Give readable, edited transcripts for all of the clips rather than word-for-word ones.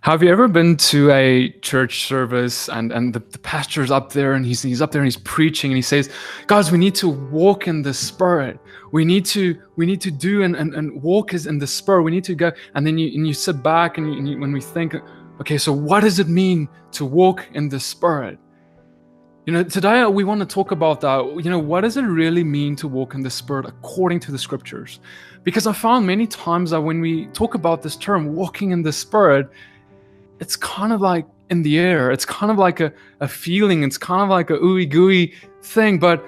Have you ever been to a church service and the pastor's up there and he's up there and he's preaching and he says, guys, we need to walk in the Spirit. We need to do and walk is in the Spirit. We need to go. And then you sit back and when we think, okay, so what does it mean to walk in the Spirit? Today we want to talk about that. What does it really mean to walk in the Spirit according to the Scriptures? Because I found many times that when we talk about this term, walking in the Spirit, it's kind of like in the air. It's kind of like a feeling. It's kind of like a ooey gooey thing. But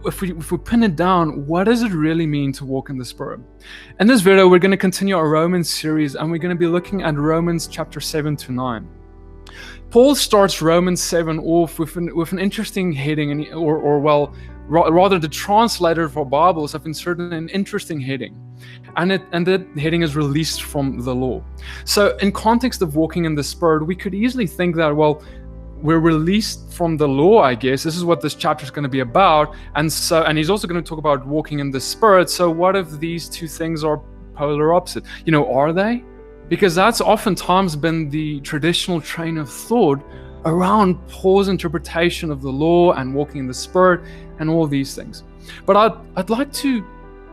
if we pin it down, what does it really mean to walk in the Spirit? In this video, we're going to continue our Romans series, and we're going to be looking at Romans chapter 7 to 9. Paul starts Romans 7 off with an interesting heading, rather the translator of our Bibles have inserted an interesting heading. And that heading is released from the law. So in context of walking in the Spirit, we could easily think that, well, we're released from the law, I guess. This is what this chapter is going to be about. And he's also going to talk about walking in the Spirit. So what if these two things are polar opposite? Are they? Because that's oftentimes been the traditional train of thought around Paul's interpretation of the law and walking in the Spirit and all these things. But I'd like to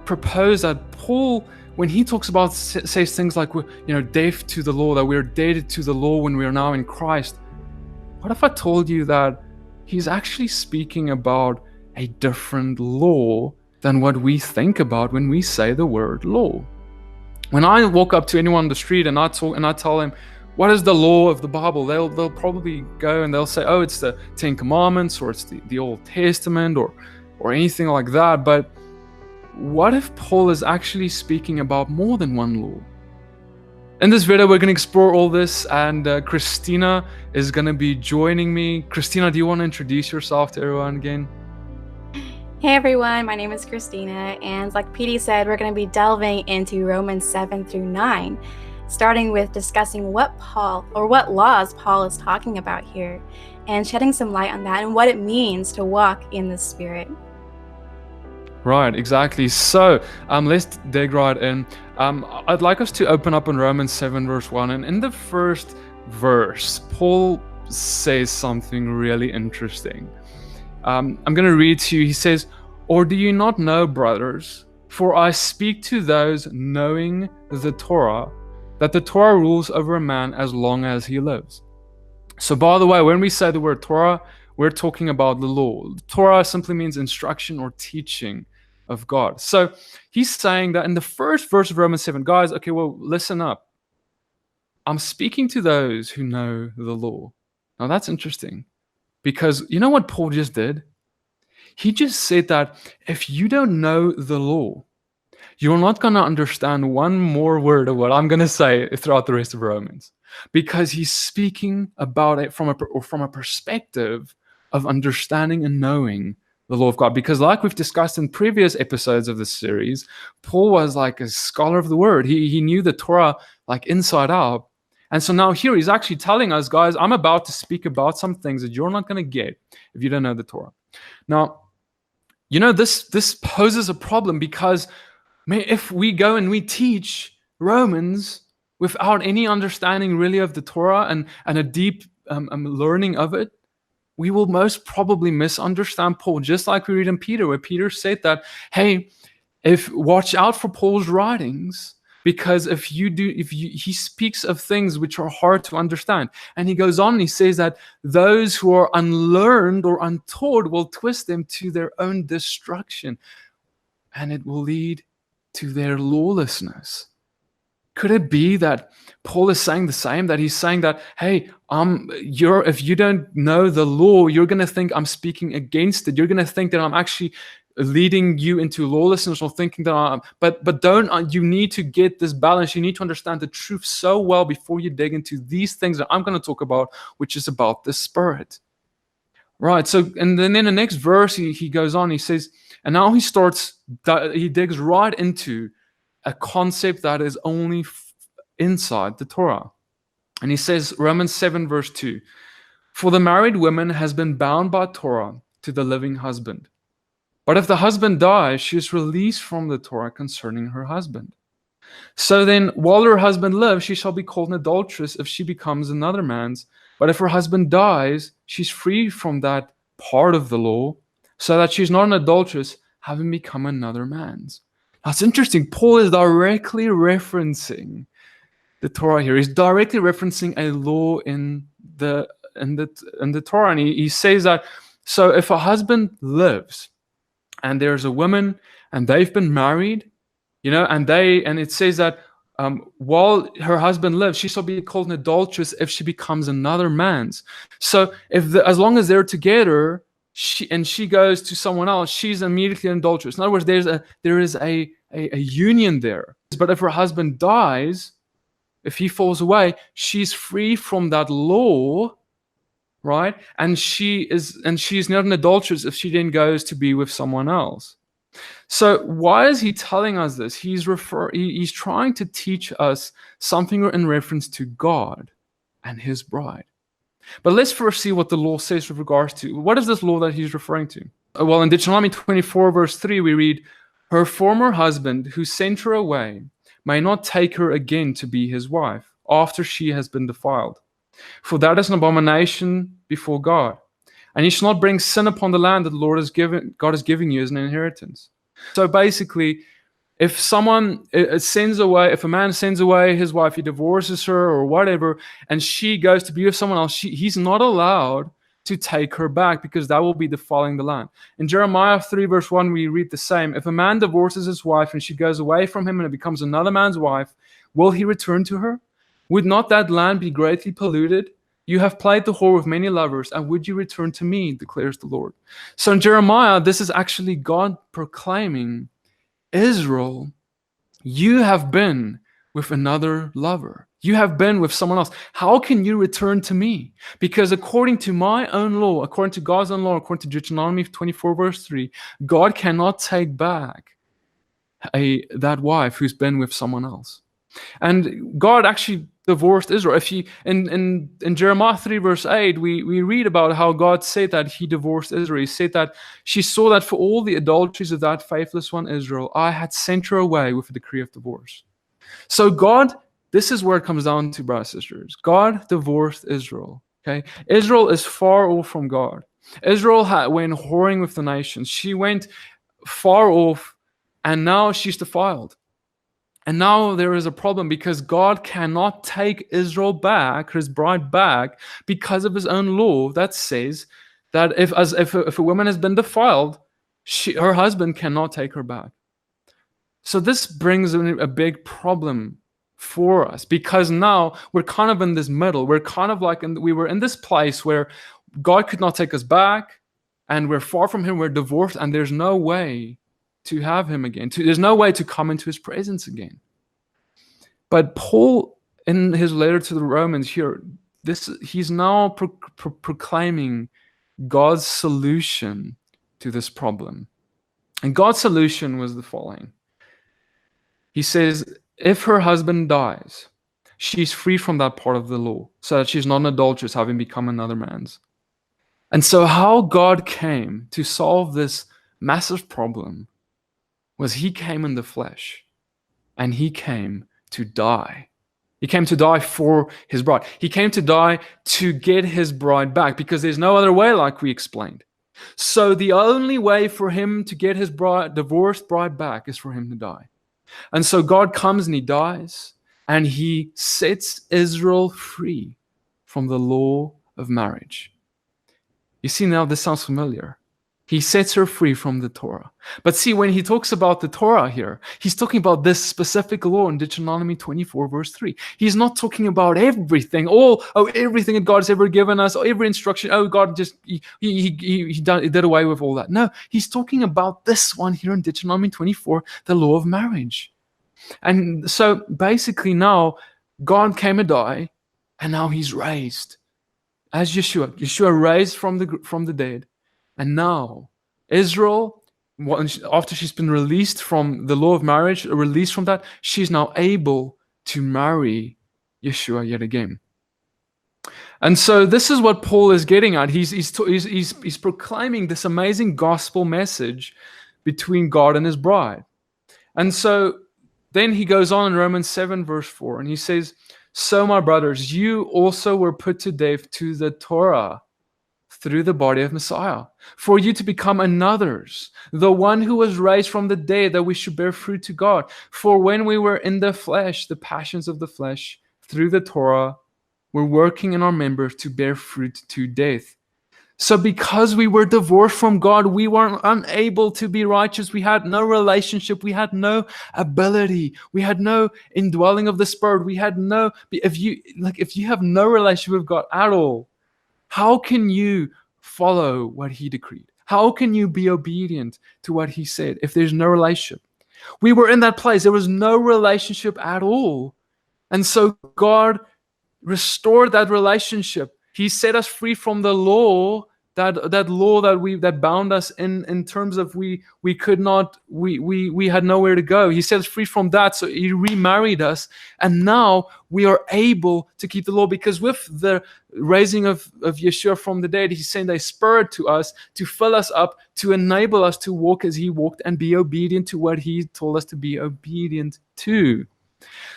propose that Paul, when he talks about, says things like, deaf to the law, that we're dead to the law when we are now in Christ. What if I told you that he's actually speaking about a different law than what we think about when we say the word law? When I walk up to anyone on the street and I tell them, what is the law of the Bible? They'll probably go and they'll say, oh, it's the 10 Commandments, or it's the Old Testament, or anything like that. But what if Paul is actually speaking about more than one law? In this video, we're going to explore all this, and Christina is going to be joining me. Christina, do you want to introduce yourself to everyone again? Hey everyone, my name is Christina, and like PD said, we're going to be delving into Romans 7 through 9, starting with discussing what laws Paul is talking about here, and shedding some light on that and what it means to walk in the Spirit. Right, exactly. So let's dig right in. I'd like us to open up in Romans 7 verse 1. And in the first verse, Paul says something really interesting. I'm going to read to you. He says, "Or do you not know, brothers, for I speak to those knowing the Torah, that the Torah rules over a man as long as he lives." So by the way, when we say the word Torah, we're talking about the law. Torah simply means instruction or teaching of God. So he's saying that in the first verse of Romans 7, guys, okay, well, listen up. I'm speaking to those who know the law. Now that's interesting, because you know what Paul just did? He just said that if you don't know the law, you're not going to understand one more word of what I'm going to say throughout the rest of Romans, because he's speaking about it from a perspective of understanding and knowing the law of God. Because like we've discussed in previous episodes of this series, Paul was like a scholar of the word. He knew the Torah like inside out. And so now here he's actually telling us, guys, I'm about to speak about some things that you're not going to get if you don't know the Torah. Now, this poses a problem, because if we go and we teach Romans without any understanding really of the Torah and a deep learning of it, we will most probably misunderstand Paul, just like we read in Peter, where Peter said that, hey, watch out for Paul's writings, because he speaks of things which are hard to understand. And he goes on and he says that those who are unlearned or untaught will twist them to their own destruction, and it will lead to their lawlessness. Could it be that Paul is saying the same, that he's saying that, hey, if you don't know the law, you're going to think I'm speaking against it. You're going to think that I'm actually leading you into lawlessness, or thinking that you need to get this balance. You need to understand the truth so well before you dig into these things that I'm going to talk about, which is about the Spirit. Right. So, and then in the next verse, he goes on, he says, and now he digs right into a concept that is only inside the Torah. And he says, Romans 7 verse 2, "For the married woman has been bound by Torah to the living husband. But if the husband dies, she is released from the Torah concerning her husband. So then, while her husband lives, she shall be called an adulteress if she becomes another man's. But if her husband dies, she's free from that part of the law, so that she's not an adulteress, having become another man's. Now, it's interesting. Paul is directly referencing the Torah here. He's directly referencing a law in the Torah, and he says that. So, if a husband lives, and there's a woman, and they've been married, and it says that while her husband lives, she shall be called an adulteress if she becomes another man's. So as long as they're together, she goes to someone else, she's immediately an adulteress. In other words, there is a union there. But if her husband dies, if he falls away, she's free from that law, right? And she's not an adulteress if she then goes to be with someone else. So why is he telling us this? He's trying to teach us something in reference to God and his bride. But let's first see what the law says with regards to, what is this law that he's referring to? Well, in Deuteronomy 24, verse 3, we read, her former husband who sent her away may not take her again to be his wife after she has been defiled. For that is an abomination before God. And you shall not bring sin upon the land that the Lord God is giving you as an inheritance. So basically, if someone sends away, if a man sends away his wife, he divorces her or whatever, and she goes to be with someone else, he's not allowed to take her back, because that will be defiling the land. In Jeremiah 3 verse 1, we read the same. If a man divorces his wife and she goes away from him and it becomes another man's wife, will he return to her? Would not that land be greatly polluted? You have played the whore with many lovers, and would you return to me, declares the Lord. So in Jeremiah, this is actually God proclaiming, Israel, you have been with another lover. You have been with someone else. How can you return to me? Because according to my own law, according to God's own law, according to Deuteronomy 24 verse 3, God cannot take back that wife who's been with someone else. And God actually divorced Israel. If in Jeremiah 3 verse 8, we read about how God said that he divorced Israel. He said that she saw that for all the adulteries of that faithless one Israel, I had sent her away with a decree of divorce. So God, this is where it comes down to, brothers and sisters. God divorced Israel. Okay, Israel is far off from God. Israel went whoring with the nations. She went far off, and now she's defiled. And now there is a problem, because God cannot take Israel back, his bride back, because of his own law that says that if a woman has been defiled, her husband cannot take her back. So this brings a big problem for us, because now we're kind of in this middle. We're kind of like we were in this place where God could not take us back, and we're far from him, we're divorced, and there's no way to have him again. There's no way to come into his presence again. But Paul, in his letter to the Romans here, he's now proclaiming God's solution to this problem. And God's solution was the following. He says, if her husband dies, she's free from that part of the law, so that she's not an adulteress, having become another man's. And so how God came to solve this massive problem was he came in the flesh, and he came to die. He came to die for his bride. He came to die to get his bride back, because there's no other way, like we explained. So the only way for him to get his divorced bride back is for him to die. And so God comes and he dies, and he sets Israel free from the law of marriage. You see, now this sounds familiar. He sets her free from the Torah. But see, when he talks about the Torah here, he's talking about this specific law in Deuteronomy 24, verse 3. He's not talking about everything, everything that God has ever given us, every instruction. God just, he did away with all that. No, he's talking about this one here in Deuteronomy 24, the law of marriage. And so basically now, God came to die, and now he's raised as Yeshua. Yeshua raised from the dead. And now, Israel, after she's been released from the law of marriage, released from that, she's now able to marry Yeshua yet again. And so this is what Paul is getting at. He's proclaiming this amazing gospel message between God and his bride. And so Then he goes on in Romans 7 verse 4, and he says, "So my brothers, you also were put to death to the Torah through the body of Messiah, for you to become another's, the one who was raised from the dead, that we should bear fruit to God. For when we were in the flesh, the passions of the flesh, through the Torah, were working in our members to bear fruit to death." So because we were divorced from God, we were unable to be righteous. We had no relationship. We had no ability. We had no indwelling of the Spirit. We had no, if you have no relationship with God at all, how can you follow what he decreed? How can you be obedient to what he said if there's no relationship? We were in that place. There was no relationship at all. And so God restored that relationship. He set us free from the law, that law that bound us in terms of we had nowhere to go. He set us free from that, so he remarried us, and now we are able to keep the law, because with the raising of Yeshua from the dead, he sent a Spirit to us to fill us up, to enable us to walk as he walked and be obedient to what he told us to be obedient to.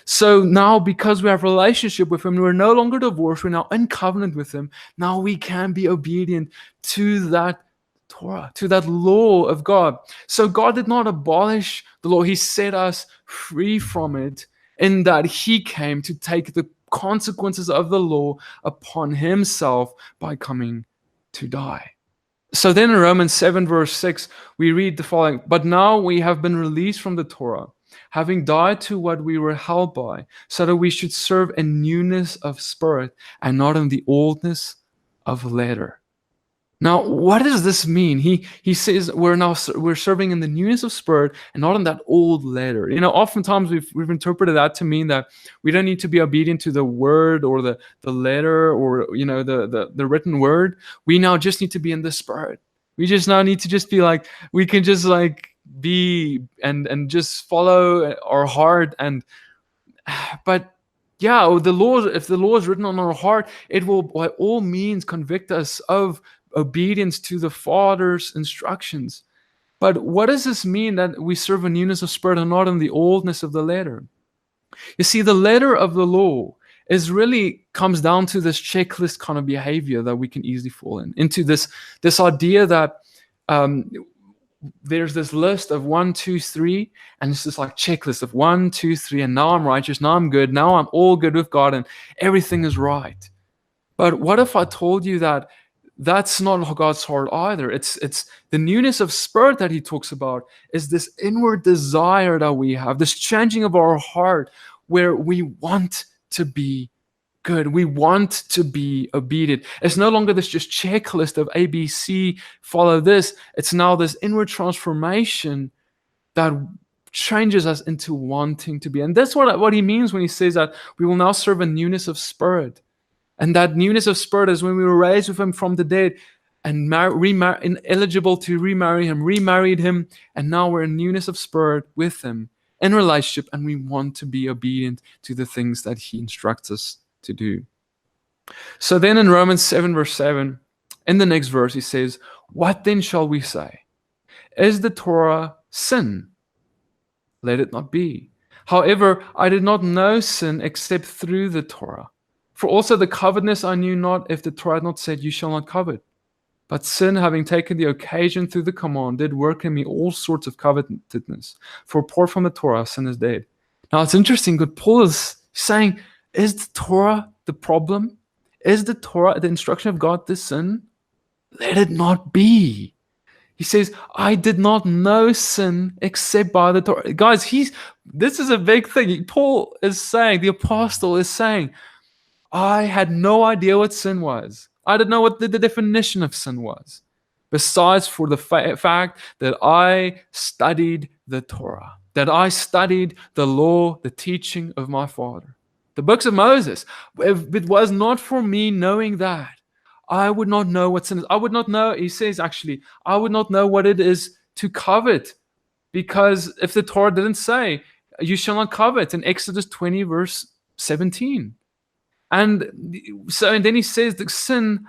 So now, because we have a relationship with him, we're no longer divorced, we're now in covenant with him. Now we can be obedient to that Torah, to that law of God. So God did not abolish the law. He set us free from it, in that he came to take the consequences of the law upon himself by coming to die. So then in Romans 7 verse 6, we read the following: "But now we have been released from the Torah, having died to what we were held by, so that we should serve in newness of spirit and not in the oldness of letter." Now, what does this mean? He says we're serving in the newness of spirit and not in that old letter. Oftentimes we've interpreted that to mean that we don't need to be obedient to the word or the letter or the written word. We now just need to be in the spirit. We just now need to just be like, we can just like be and just follow our heart. But yeah, if the law is written on our heart, it will by all means convict us of obedience to the Father's instructions. But what does this mean, that we serve in newness of spirit and not in the oldness of the letter? You see, the letter of the law comes down to this checklist kind of behavior that we can easily fall into this idea that there's this list of 1, 2, 3, and it's just like checklist of 1, 2, 3, and now I'm righteous, now I'm good, now I'm all good with God, and everything is right. But what if I told you that that's not God's heart either? It's the newness of spirit that he talks about is this inward desire that we have, this changing of our heart, where we want to be good. We want to be obedient. It's no longer this just checklist of ABC, follow this. It's now this inward transformation that changes us into wanting to be. And that's what he means when he says that we will now serve a newness of spirit. And that newness of spirit is when we were raised with him from the dead and eligible to remarry him, remarried him, and now we're in newness of spirit with him in relationship, and we want to be obedient to the things that he instructs us to do. So then in Romans 7 verse 7, in the next verse, he says, "What then shall we say? Is the Torah sin? Let it not be. However, I did not know sin except through the Torah. For also the covetousness I knew not, if the Torah had not said, you shall not covet. But sin, having taken the occasion through the command, did work in me all sorts of covetousness. For apart from the Torah, sin is dead." Now it's interesting that Paul is saying, is the Torah the problem? Is the Torah, the instruction of God, the sin? Let it not be. He says, I did not know sin except by the Torah. Guys, this is a big thing. Paul is saying, the apostle is saying, I had no idea what sin was. I didn't know what the definition of sin was, besides for the fact that I studied the Torah, that I studied the law, the teaching of my father, the books of Moses. If it was not for me knowing that, I would not know what sin is. I would not know, he says actually, I would not know what it is to covet, because if the Torah didn't say, you shall not covet in Exodus 20 verse 17. And then he says that sin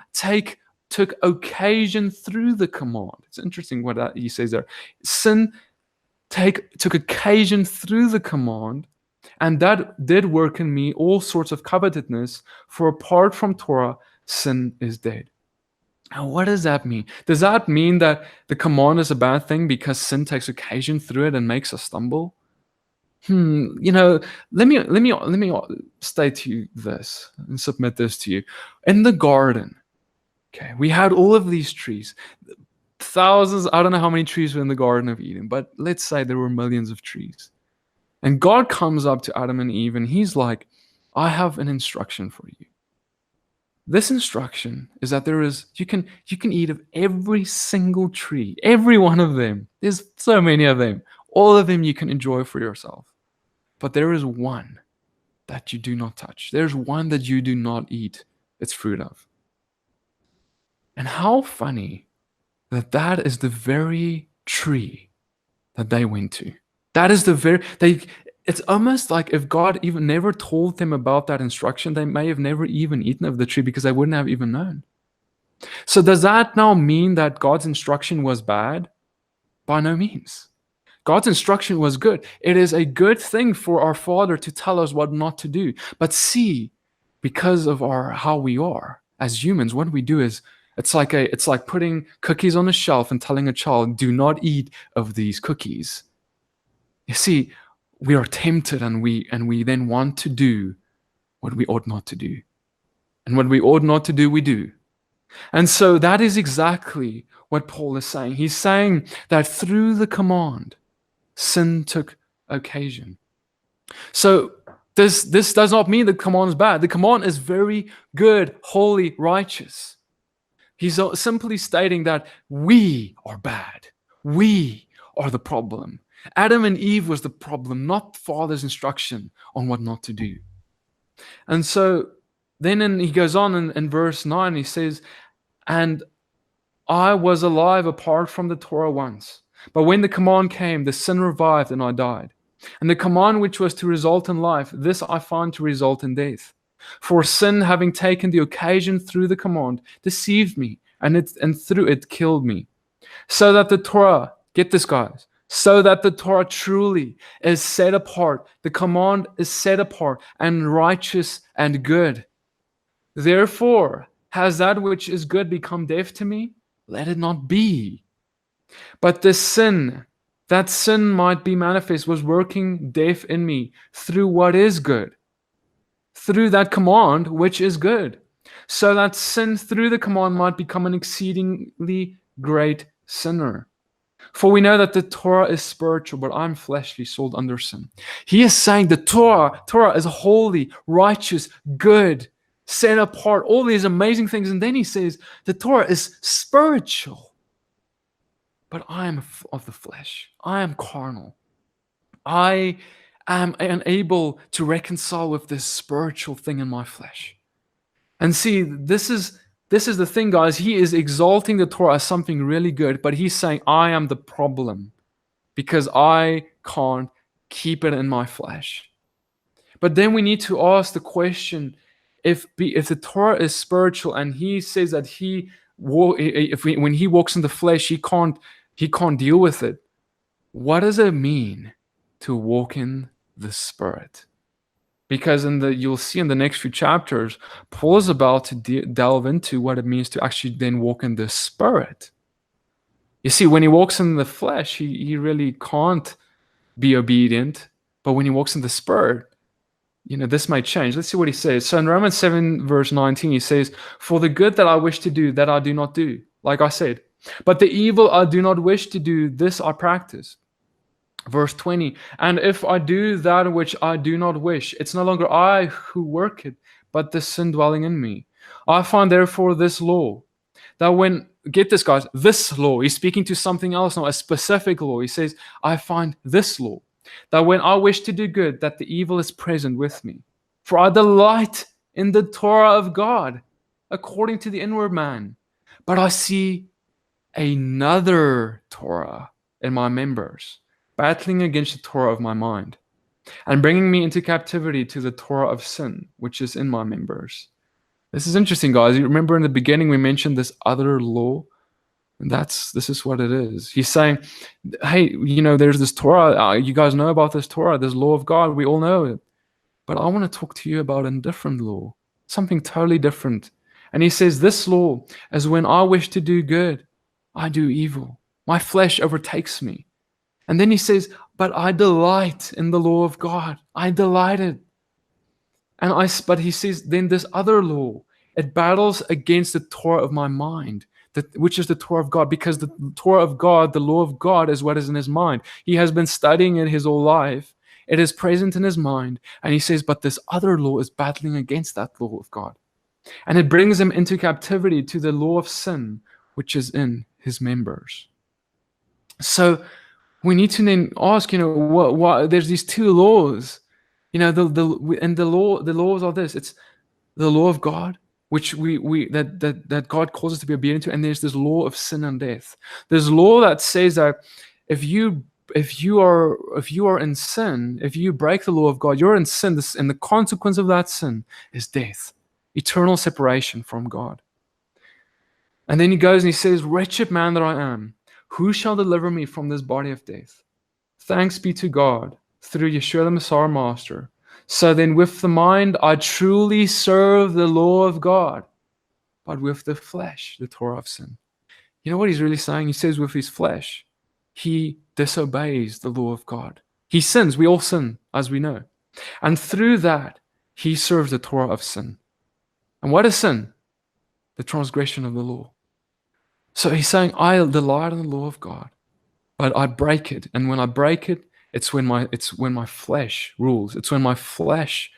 took occasion through the command. It's interesting what he says there. Sin took occasion through the command, and that did work in me all sorts of covetousness, for apart from Torah, sin is dead. Now, what does that mean? Does that mean that the command is a bad thing because sin takes occasion through it and makes us stumble? Let me state to you this and submit this to you. In the garden, okay, we had all of these trees. Thousands, I don't know how many trees were in the Garden of Eden, but let's say there were millions of trees. And God comes up to Adam and Eve and he's like, I have an instruction for you. This instruction is that you can eat of every single tree, every one of them. There's so many of them. All of them you can enjoy for yourself. But there is one that you do not touch. There's one that you do not eat its fruit of. And how funny that is the very tree that they went to. That is it's almost like if God even never told them about that instruction, they may have never even eaten of the tree because they wouldn't have even known. So does that now mean that God's instruction was bad? By no means. God's instruction was good. It is a good thing for our Father to tell us what not to do. But see, because of how we are as humans, what we do is it's like putting cookies on a shelf and telling a child, do not eat of these cookies. You see, we are tempted and we then want to do what we ought not to do. And what we ought not to do, we do. And so that is exactly what Paul is saying. He's saying that through the command, sin took occasion. So this does not mean the command is bad. The command is very good, holy, righteous. He's simply stating that we are bad. We are the problem. Adam and Eve was the problem, not Father's instruction on what not to do. And so then he goes on in verse 9, he says, and I was alive apart from the Torah once. But when the command came, the sin revived and I died. And the command which was to result in life, this I found to result in death. For sin, having taken the occasion through the command, deceived me, and through it killed me. So that the Torah, get this guys, so that the Torah truly is set apart, the command is set apart and righteous and good. Therefore, has that which is good become death to me? Let it not be. But the sin, that sin might be manifest, was working death in me through what is good, through that command which is good, so that sin through the command might become an exceedingly great sinner. For we know that the Torah is spiritual, but I'm fleshly, sold under sin. He is saying the Torah is holy, righteous, good, set apart, all these amazing things. And then he says the Torah is spiritual, but I am of the flesh. I am carnal. I am unable to reconcile with this spiritual thing in my flesh. And see, this is the thing, guys. He is exalting the Torah as something really good, but he's saying, I am the problem because I can't keep it in my flesh. But then we need to ask the question, if the Torah is spiritual and he says that when he walks in the flesh, he can't deal with it, what does it mean to walk in the Spirit? Because you'll see in the next few chapters, Paul is about to delve into what it means to actually then walk in the Spirit. You see, when he walks in the flesh, he really can't be obedient. But when he walks in the Spirit, this might change. Let's see what he says. So in Romans 7, verse 19, he says, for the good that I wish to do, that I do not do, like I said. But the evil I do not wish to do, this I practice. Verse 20, and if I do that which I do not wish, it's no longer I who work it, but the sin dwelling in me. I find therefore this law, that get this guys, this law, he's speaking to something else now, a specific law. He says, I find this law, that when I wish to do good, that the evil is present with me. For I delight in the Torah of God, according to the inward man. But I see another Torah in my members, battling against the Torah of my mind, and bringing me into captivity to the Torah of sin, which is in my members. This is interesting, guys. You remember in the beginning we mentioned this other law? And this is what it is. He's saying, hey, there's this Torah. You guys know about this Torah, this law of God. We all know it. But I want to talk to you about a different law, something totally different. And he says, this law is when I wish to do good, I do evil. My flesh overtakes me. And then he says, but I delight in the law of God. I delighted. But he says, then this other law, it battles against the Torah of my mind, which is the Torah of God, because the Torah of God, the law of God, is what is in his mind. He has been studying it his whole life. It is present in his mind. And he says, but this other law is battling against that law of God. And it brings him into captivity to the law of sin, which is in his members. So we need to then ask, what there's these two laws. The laws are this. It's the law of God, which that God calls us to be obedient to, and there's this law of sin and death. There's law that says that if you are in sin, if you break the law of God, you're in sin, and the consequence of that sin is death, eternal separation from God. And then he goes and he says, wretched man that I am, who shall deliver me from this body of death? Thanks be to God through Yeshua the Messiah Master. So then with the mind I truly serve the law of God, but with the flesh, the Torah of sin. You know what he's really saying? He says with his flesh, he disobeys the law of God. He sins. We all sin, as we know. And through that, he serves the Torah of sin. And what is sin? The transgression of the law. So he's saying, I delight in the law of God, but I break it. And when I break it, it's when my flesh rules. It's when my flesh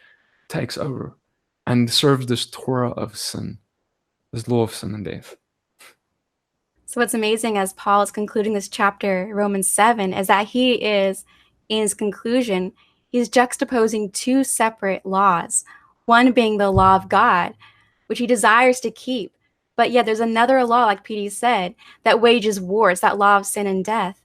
takes over and serves this Torah of sin, this law of sin and death. So what's amazing as Paul is concluding this chapter, Romans 7, is that he is, in his conclusion, he's juxtaposing two separate laws, one being the law of God, which he desires to keep. But yet there's another law, like P.D. said, that wages war. It's that law of sin and death.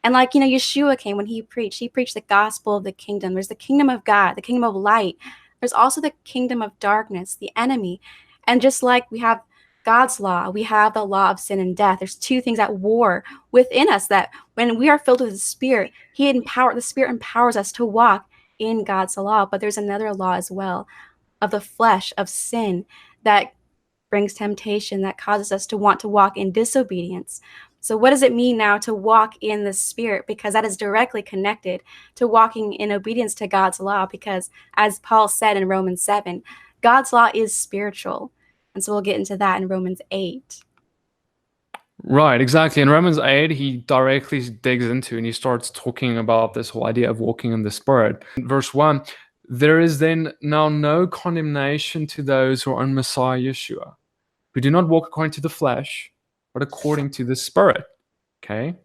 And like, Yeshua came when he preached the gospel of the kingdom. There's the kingdom of God, the kingdom of light. There's also the kingdom of darkness, the enemy. And just like we have God's law, we have the law of sin and death. There's two things at war within us, that when we are filled with the Spirit, the Spirit empowers us to walk in God's law. But there's another law as well, of the flesh, of sin, that brings temptation, that causes us to want to walk in disobedience. So what does it mean now to walk in the Spirit? Because that is directly connected to walking in obedience to God's law. Because as Paul said in Romans 7, God's law is spiritual. And so we'll get into that in Romans 8. Right, exactly. In Romans 8, he directly digs into and he starts talking about this whole idea of walking in the Spirit. In verse 1, there is then now no condemnation to those who are in Messiah Yeshua, who do not walk according to the flesh, but according to the Spirit. Okay?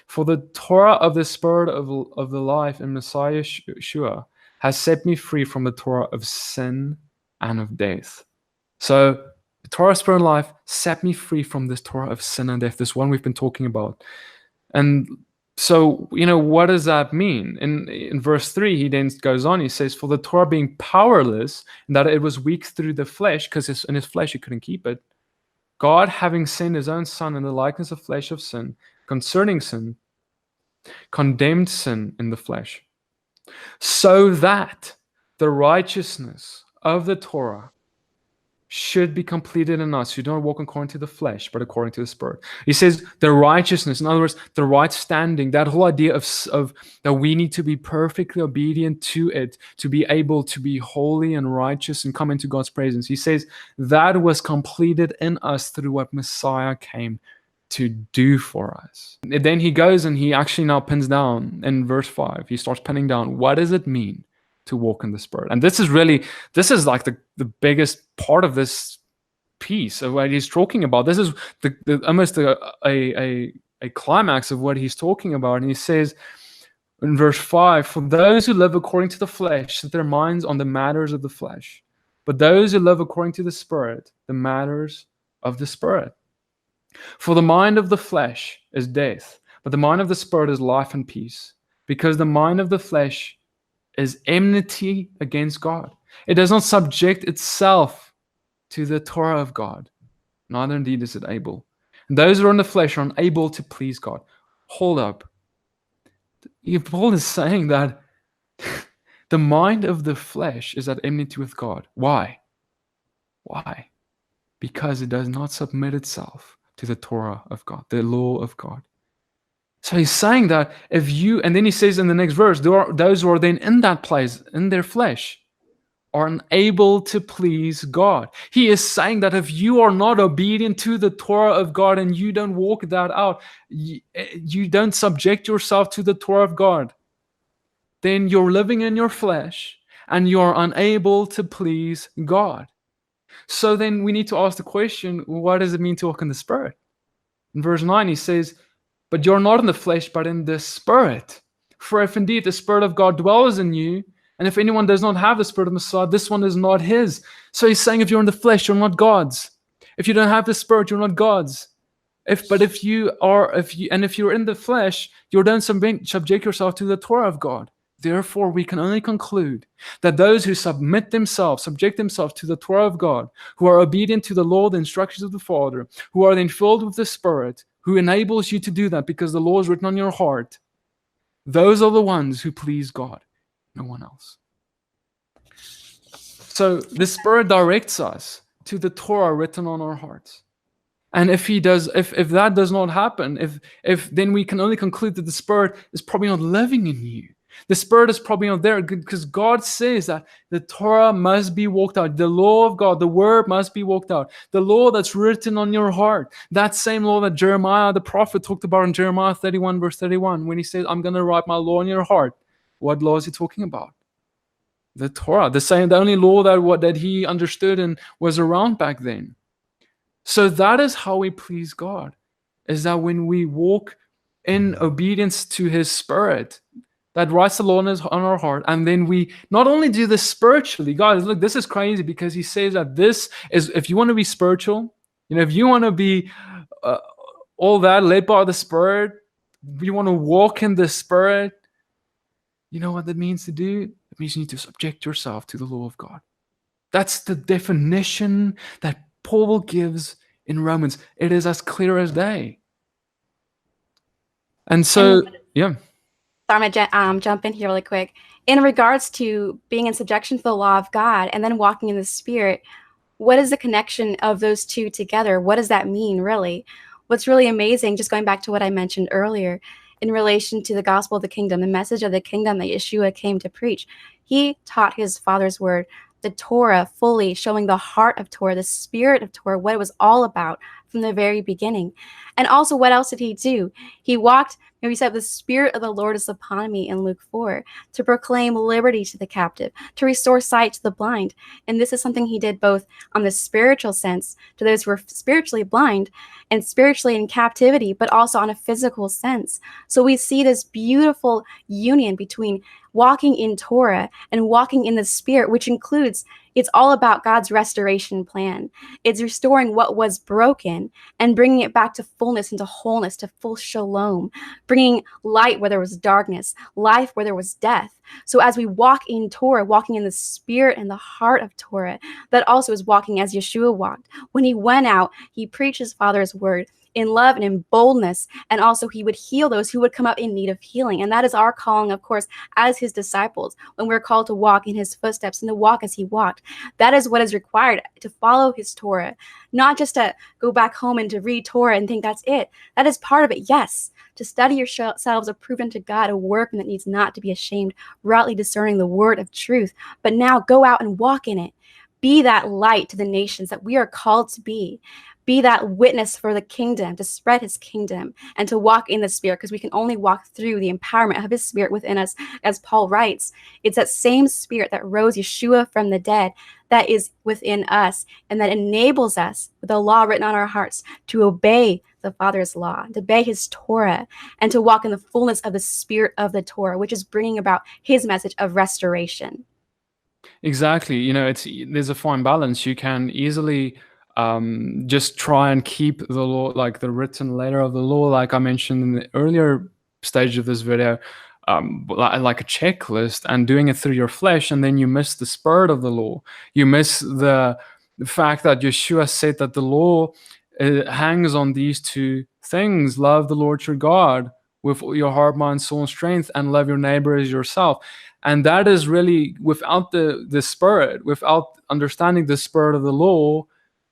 For the Torah of the Spirit of the life in Messiah Yeshua has set me free from the Torah of sin and of death. So the Torah of Spirit and life set me free from this Torah of sin and death, this one we've been talking about. And so, what does that mean? In verse 3, he then goes on, he says, for the Torah being powerless, and that it was weak through the flesh, because in his flesh he couldn't keep it, God, having sent his own Son in the likeness of flesh of sin, concerning sin, condemned sin in the flesh, so that the righteousness of the Torah should be completed in us who don't walk according to the flesh, but according to the Spirit. He says the righteousness, in other words, the right standing, that whole idea of that we need to be perfectly obedient to it, to be able to be holy and righteous and come into God's presence. He says that was completed in us through what Messiah came to do for us. And then he goes and he actually now pins down in verse 5. He starts pinning down, what does it mean to walk in the Spirit? And this is like the biggest part of this piece of what he's talking about. This is almost a climax of what he's talking about. And he says in verse 5, for those who live according to the flesh set their minds on the matters of the flesh, but those who live according to the Spirit, the matters of the Spirit. For the mind of the flesh is death, but the mind of the Spirit is life and peace, because the mind of the flesh is enmity against God. It does not subject itself to the Torah of God, neither indeed is it able. And those who are in the flesh are unable to please God. Hold up. Paul is saying that the mind of the flesh is at enmity with God. Why? Why? Because it does not submit itself to the Torah of God, the law of God. So he's saying that if you, and then he says in the next verse, those who are then in that place, in their flesh, are unable to please God. He is saying that if you are not obedient to the Torah of God and you don't walk that out, you don't subject yourself to the Torah of God, then you're living in your flesh and you're unable to please God. So then we need to ask the question, what does it mean to walk in the Spirit? In verse 9, he says, but you're not in the flesh, but in the Spirit. For if indeed the Spirit of God dwells in you, and if anyone does not have the Spirit of Messiah, this one is not his. So he's saying if you're in the flesh, you're not God's. If you don't have the Spirit, you're not God's. If you're in the flesh, you don't subject yourself to the Torah of God. Therefore, we can only conclude that those who subject themselves to the Torah of God, who are obedient to the law, the instructions of the Father, who are then filled with the Spirit, who enables you to do that because the law is written on your heart, those are the ones who please God, no one else. So the Spirit directs us to the Torah written on our hearts. And if that does not happen, if then we can only conclude that the Spirit is probably not living in you. The Spirit is probably not there because God says that the Torah must be walked out. The law of God, the word must be walked out. The law that's written on your heart. That same law that Jeremiah, the prophet, talked about in Jeremiah 31, verse 31, when he says, I'm going to write my law in your heart. What law is he talking about? The Torah, the only law that he understood and was around back then. So that is how we please God, is that when we walk in obedience to his Spirit, that writes the law on our heart, and then we not only do this spiritually. Guys, look, this is crazy because he says that this is, if you want to be spiritual, if you want to be all that led by the Spirit, you want to walk in the Spirit, you know what that means to do? It means you need to subject yourself to the law of God. That's the definition that Paul gives in Romans. It is as clear as day. And so, yeah. So I'm going to jump in here really quick. In regards to being in subjection to the law of God and then walking in the Spirit, what is the connection of those two together? What does that mean, really? What's really amazing, just going back to what I mentioned earlier, in relation to the gospel of the kingdom, the message of the kingdom that Yeshua came to preach, he taught his Father's word, the Torah, fully showing the heart of Torah, the spirit of Torah, what it was all about from the very beginning. And also, what else did he do? He walked, he said, the Spirit of the Lord is upon me in Luke 4, to proclaim liberty to the captive, to restore sight to the blind. And this is something he did both on the spiritual sense, to those who are spiritually blind and spiritually in captivity, but also on a physical sense. So we see this beautiful union between walking in Torah and walking in the Spirit, which includes, it's all about God's restoration plan. It's restoring what was broken and bringing it back to fullness, into wholeness, to full shalom, bringing light where there was darkness, life where there was death. So as we walk in Torah, walking in the Spirit and the heart of Torah, that also is walking as Yeshua walked. When he went out, he preached his Father's word in love and in boldness, and also he would heal those who would come up in need of healing. And that is our calling, of course, as his disciples, when we're called to walk in his footsteps and to walk as he walked. That is what is required, to follow his Torah, not just to go back home and to read Torah and think that's it. That is part of it, yes. To study yourselves approved unto God, a workman that needs not to be ashamed, rightly discerning the word of truth. But now go out and walk in it. Be that light to the nations that we are called to be. Be that witness for the kingdom, to spread his kingdom and to walk in the Spirit, because we can only walk through the empowerment of his Spirit within us. As Paul writes, it's that same Spirit that rose Yeshua from the dead that is within us and that enables us, with the law written on our hearts, to obey the Father's law, to obey his Torah, and to walk in the fullness of the Spirit of the Torah, which is bringing about his message of restoration. Exactly. There's a fine balance. You can easily just try and keep the law, like the written letter of the law, like I mentioned in the earlier stage of this video, like a checklist, and doing it through your flesh, and then you miss the spirit of the law. You miss the fact that Yeshua said that the law it hangs on these two things: love the Lord your God with your heart, mind, soul, and strength, and love your neighbor as yourself. And that is really, without the Spirit, without understanding the spirit of the law,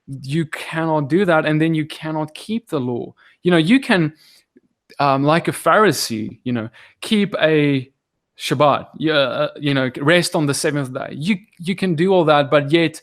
you cannot do that, and then you cannot keep the law. You can, like a Pharisee, keep a Shabbat, rest on the seventh day. You can do all that, but yet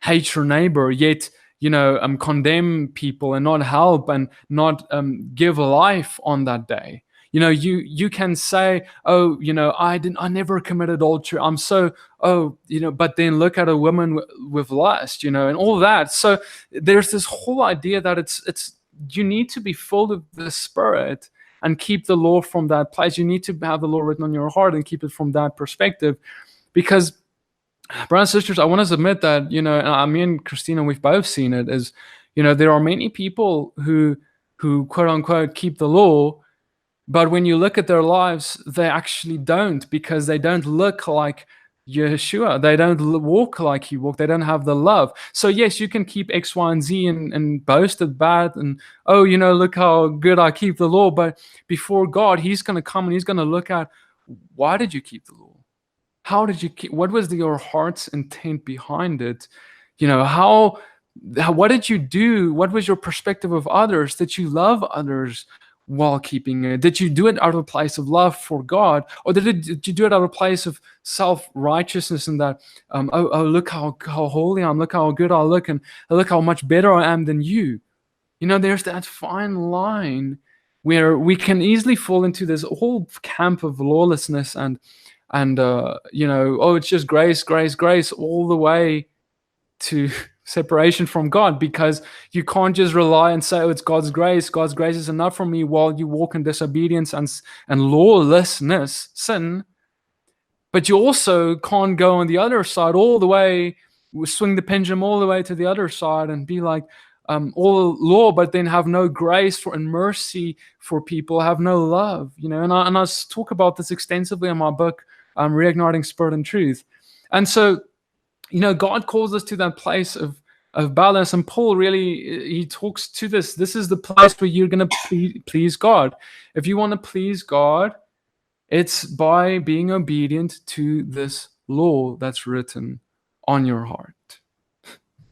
hate your neighbor, yet condemn people and not help and not give life on that day. You can say, oh, I never committed adultery. I'm so, but then look at a woman with lust, and all that. So there's this whole idea that it's you need to be full of the Spirit and keep the law from that place. You need to have the law written on your heart and keep it from that perspective. Because, brothers and sisters, I want to submit that, me and Christina, we've both seen it, is, there are many people who quote unquote keep the law, but when you look at their lives, they actually don't, because they don't look like Yeshua. They don't walk like he walked. They don't have the love. So yes, you can keep X, Y, and Z and boast it bad and, oh, look how good I keep the law. But before God, he's going to come and he's going to look at, why did you keep the law? How did you keep? What was your heart's intent behind it? What did you do? What was your perspective of others? Did you love others while keeping it? Did you do it out of a place of love for God, or did you do it out of a place of self-righteousness and that, look how holy I am, look how good I look, and look how much better I am than you? There's that fine line where we can easily fall into this whole camp of lawlessness and it's just grace, grace, grace, all the way to separation from God, because you can't just rely and say, oh, it's God's grace is enough for me, while you walk in disobedience and lawlessness, sin. But you also can't go on the other side all the way, swing the pendulum all the way to the other side and be like, all law, but then have no grace and mercy for people, have no love, and I talk about this extensively in my book, Reigniting Spirit and Truth. And so, God calls us to that place of balance. And Paul really, he talks to this. This is the place where you're going to please God. If you want to please God, it's by being obedient to this law that's written on your heart.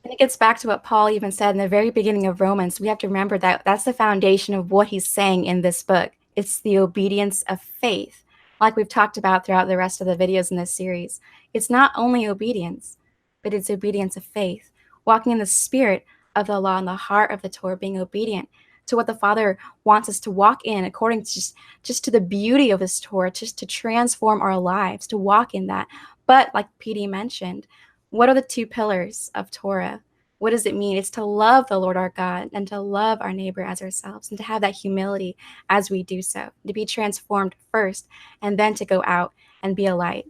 And it gets back to what Paul even said in the very beginning of Romans. We have to remember that that's the foundation of what he's saying in this book. It's the obedience of faith. Like we've talked about throughout the rest of the videos in this series, it's not only obedience, but it's obedience of faith, walking in the spirit of the law and the heart of the Torah, being obedient to what the Father wants us to walk in, according to just to the beauty of his Torah, just to transform our lives, to walk in that. But like PD mentioned, what are the two pillars of Torah? What does it mean? It's to love the Lord our God and to love our neighbor as ourselves, and to have that humility as we do so, to be transformed first, and then to go out and be a light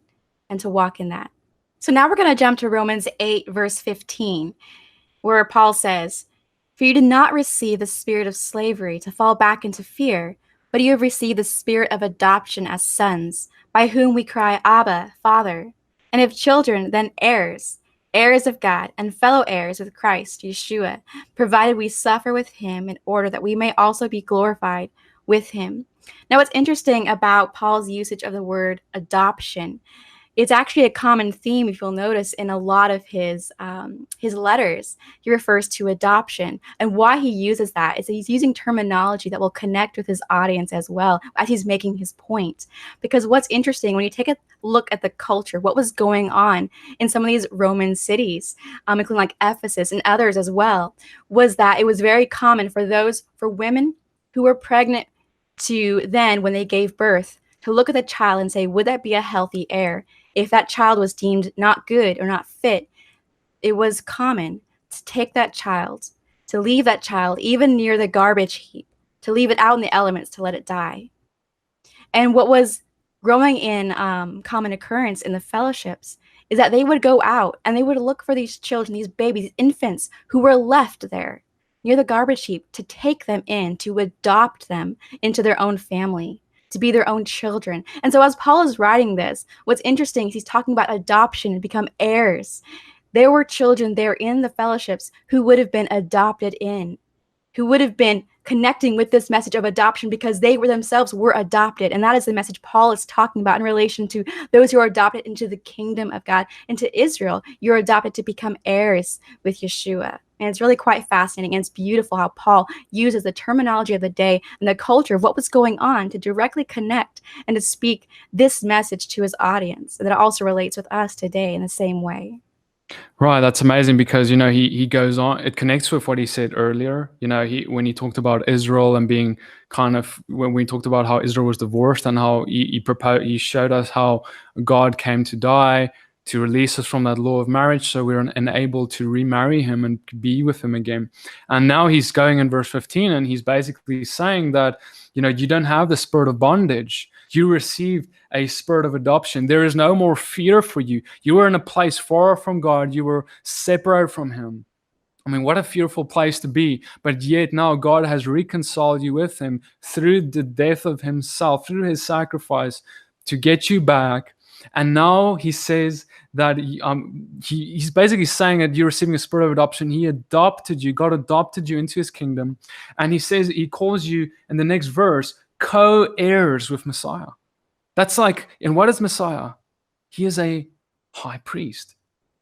and to walk in that. So now we're going to jump to Romans 8, verse 15, where Paul says, "For you did not receive the spirit of slavery to fall back into fear, but you have received the spirit of adoption as sons, by whom we cry, Abba, Father. And if children, then heirs, heirs of God, and fellow heirs with Christ, Yeshua, provided we suffer with him in order that we may also be glorified with him." Now, what's interesting about Paul's usage of the word adoption, it's actually a common theme, if you'll notice, in a lot of his letters. He refers to adoption. And why he uses that is that he's using terminology that will connect with his audience as well as he's making his point. Because what's interesting, when you take a look at the culture, what was going on in some of these Roman cities, including like Ephesus and others as well, was that it was very common for women who were pregnant to then, when they gave birth, to look at the child and say, would that be a healthy heir? If that child was deemed not good or not fit, it was common to take that child, to leave that child even near the garbage heap, to leave it out in the elements, to let it die. And what was growing in common occurrence in the fellowships is that they would go out and they would look for these children, these babies, these infants who were left there near the garbage heap, to take them in, to adopt them into their own family, to be their own children. And so as Paul is writing this, what's interesting is he's talking about adoption and become heirs. There were children there in the fellowships who would have been adopted in. who would have been connecting with this message of adoption because they were themselves were adopted. And that is the message Paul is talking about in relation to those who are adopted into the kingdom of God, into Israel. You're adopted to become heirs with Yeshua. And it's really quite fascinating, and it's beautiful how Paul uses the terminology of the day and the culture of what was going on to directly connect and to speak this message to his audience that also relates with us today in the same way. Right, that's amazing because he goes on. It connects with what he said earlier. When he talked about Israel and being when we talked about how Israel was divorced and how he showed us how God came to die to release us from that law of marriage, so we're enabled to remarry him and be with him again. And now he's going in verse 15, and he's basically saying that you don't have the spirit of bondage. You received a spirit of adoption. There is no more fear for you. You were in a place far from God. You were separated from him. I mean, what a fearful place to be. But yet now God has reconciled you with him through the death of himself, through his sacrifice to get you back. And now he says that he's basically saying that you're receiving a spirit of adoption. He adopted you. God adopted you into his kingdom. And he says, he calls you in the next verse, co-heirs with Messiah. That's like, and what is Messiah? He is a high priest.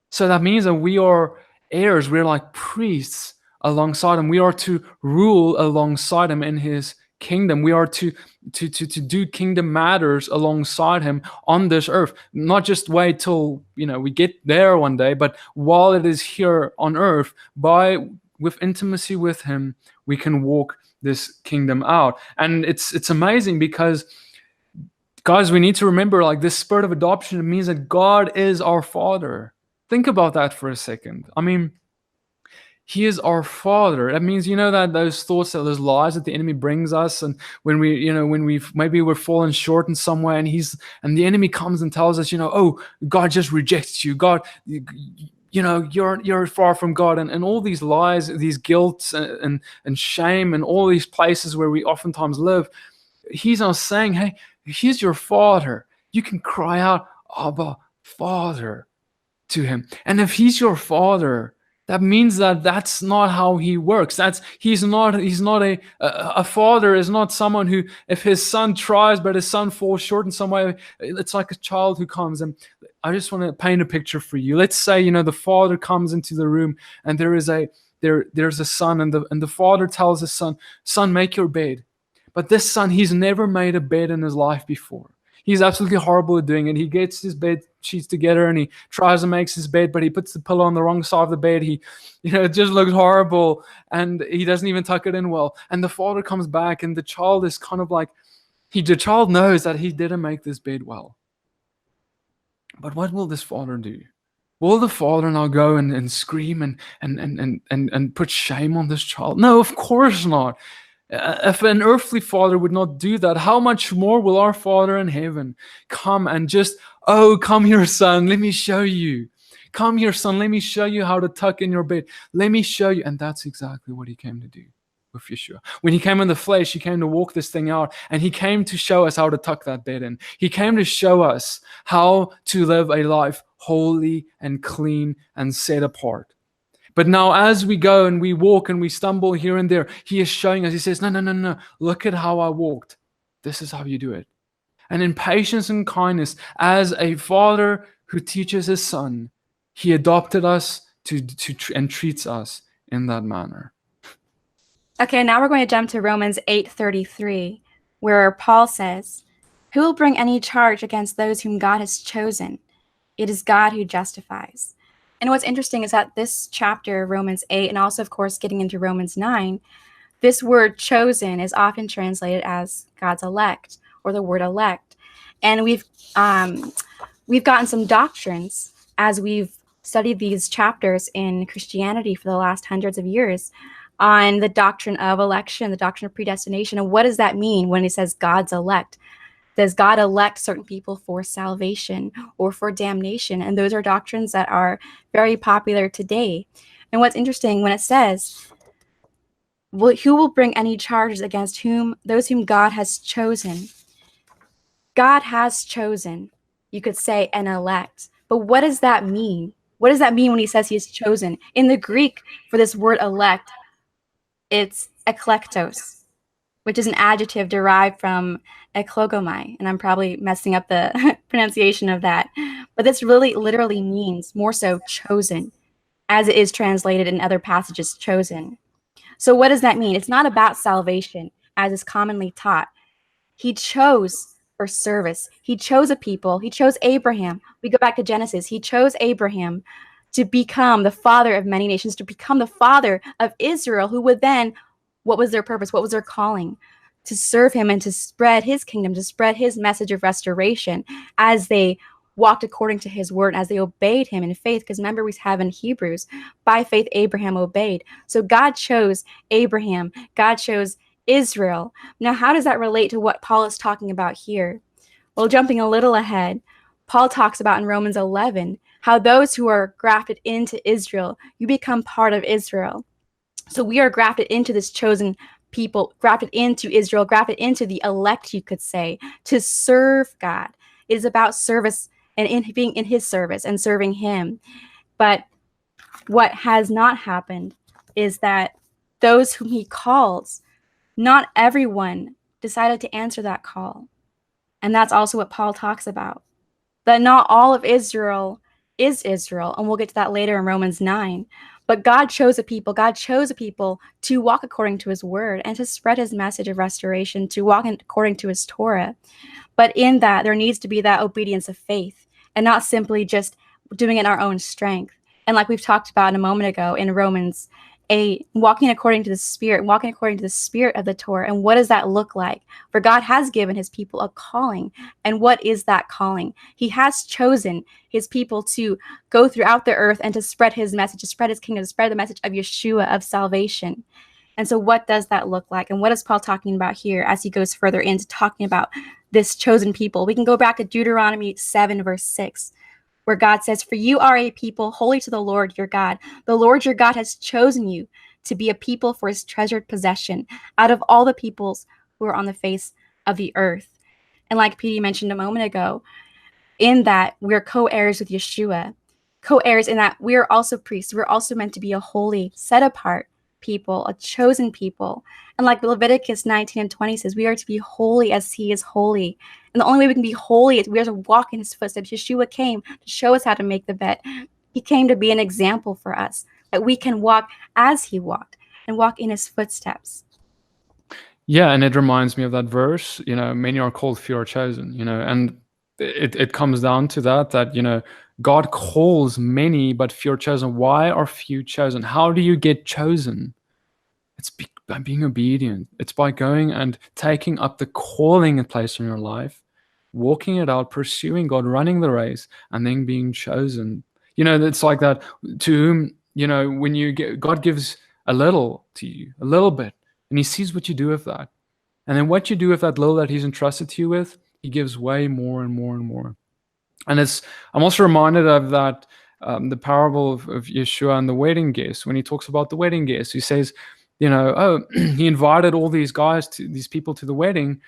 So that means that we are heirs. We're like priests alongside him. We are to rule alongside him in his kingdom. We are to do kingdom matters alongside him on this earth. Not just wait till we get there one day, but while it is here on earth, with intimacy with him, we can walk this kingdom out. And it's amazing because, guys, we need to remember, like, this spirit of adoption, it means that God is our Father. Think about that for a second. I mean, he is our Father. That means, that those thoughts, those lies that the enemy brings us, and when we're fallen short in some way, and the enemy comes and tells us, oh, God just rejects you. God, you're far from God, and all these lies, these guilt and shame, and all these places where we oftentimes live. He's not saying, hey, he's your Father. You can cry out, Abba, Father, to him. And if he's your Father, that means that that's not how he works. He's not a father is not someone who, if his son tries but his son falls short in some way, it's like a child who comes. And I just want to paint a picture for you. Let's say the father comes into the room, and there's a son, and the father tells his son, make your bed. But this son, he's never made a bed in his life before. He's absolutely horrible at doing it. He gets his bed sheets together and he tries to make his bed, but he puts the pillow on the wrong side of the bed. It just looks horrible, and he doesn't even tuck it in well. And the father comes back, and the child is kind of like, the child knows that he didn't make this bed well. But what will this father do? Will the father now go and scream and put shame on this child? No, of course not. If an earthly father would not do that, how much more will our Father in heaven come and just, oh, come here, son, let me show you. Come here, son, let me show you how to tuck in your bed. Let me show you. And that's exactly what he came to do with Yeshua. When he came in the flesh, he came to walk this thing out, and he came to show us how to tuck that bed in. He came to show us how to live a life holy and clean and set apart. But now as we go and we walk and we stumble here and there, he is showing us, he says, no, look at how I walked. This is how you do it. And in patience and kindness, as a father who teaches his son, he adopted us and treats us in that manner. Okay, now we're going to jump to Romans 8:33, where Paul says, who will bring any charge against those whom God has chosen? It is God who justifies. And what's interesting is that this chapter, Romans 8, and also, of course, getting into Romans 9, this word chosen is often translated as God's elect, or the word elect. And we've gotten some doctrines as we've studied these chapters in Christianity for the last hundreds of years on the doctrine of election, the doctrine of predestination. And what does that mean when it says God's elect? Does God elect certain people for salvation or for damnation? And those are doctrines that are very popular today. And what's interesting when it says, who will bring any charges against those whom God has chosen? God has chosen, you could say, an elect. But what does that mean? What does that mean when he says he has chosen? In the Greek, for this word elect, it's eklektos, which is an adjective derived from eklogomai, and I'm probably messing up the pronunciation of that. But this really literally means more so chosen, as it is translated in other passages, chosen. So what does that mean? It's not about salvation, as is commonly taught. He chose for service. He chose a people. He chose Abraham. We go back to Genesis. He chose Abraham to become the father of many nations, to become the father of Israel, who would then, what was their purpose? What was their calling? To serve him and to spread his kingdom, to spread his message of restoration as they walked according to his word, as they obeyed him in faith. Because remember, we have in Hebrews, by faith, Abraham obeyed. So God chose Abraham. God chose Israel. Now, how does that relate to what Paul is talking about here? Well, jumping a little ahead, Paul talks about in Romans 11 how those who are grafted into Israel, you become part of Israel. So we are grafted into this chosen people, grafted into Israel, grafted into the elect, you could say, to serve God. It is about service and being in his service and serving him. But what has not happened is that those whom he calls, not everyone decided to answer that call. And that's also what Paul talks about. That not all of Israel is Israel. And we'll get to that later in Romans 9. But God chose a people. God chose a people to walk according to his word and to spread his message of restoration, to walk according to his Torah. But in that, there needs to be that obedience of faith and not simply just doing it in our own strength. And like we've talked about a moment ago in Romans 8, walking according to the Spirit of the Torah. And what does that look like? For God has given his people a calling. And what is that calling? He has chosen his people to go throughout the earth and to spread his message, to spread his kingdom, to spread the message of Yeshua, of salvation. And so what does that look like? And what is Paul talking about here as he goes further into talking about this chosen people? We can go back to Deuteronomy 7, verse 6. Where God says, "For you are a people holy to the Lord your God. The Lord your God has chosen you to be a people for his treasured possession out of all the peoples who are on the face of the earth." And like Petey mentioned a moment ago, in that we're co-heirs with Yeshua, co-heirs in that we are also priests. We're also meant to be a holy, set apart people, a chosen people. And like Leviticus 19 and 20 says, we are to be holy as he is holy. And the only way we can be holy is we are to walk in his footsteps. Yeshua came to show us how to make the bed. He came to be an example for us, that we can walk as he walked and walk in his footsteps. Yeah, and it reminds me of that verse, many are called, few are chosen, and it comes down to that, God calls many, but few are chosen. Why are few chosen? How do you get chosen? It's by being obedient. It's by going and taking up the calling and place in your life, walking it out, pursuing God, running the race, and then being chosen. It's like that to whom, when God gives a little to you, a little bit, and he sees what you do with that. And then what you do with that little that he's entrusted to you with, he gives way more and more and more. And I'm also reminded of that, the parable of Yeshua and the wedding guests. When he talks about the wedding guests, he says, he invited all these people to the wedding,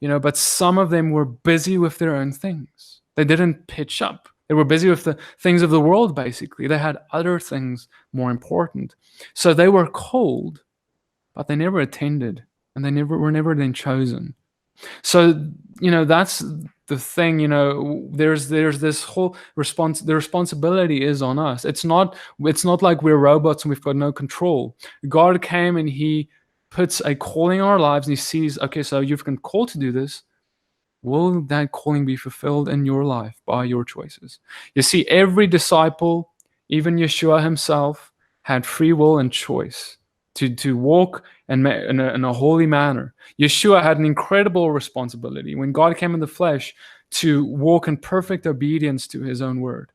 but some of them were busy with their own things. They didn't pitch up. They were busy with the things of the world, basically. They had other things more important. So they were called, but they never attended, and they were never then chosen. So, that's the thing, there's this whole the responsibility is on us. It's not like we're robots and we've got no control. God came and he puts a calling in our lives, and he sees, okay, so you've been called to do this. Will that calling be fulfilled in your life by your choices? You see, every disciple, even Yeshua himself, had free will and choice to walk in a holy manner. Yeshua had an incredible responsibility when God came in the flesh to walk in perfect obedience to his own word.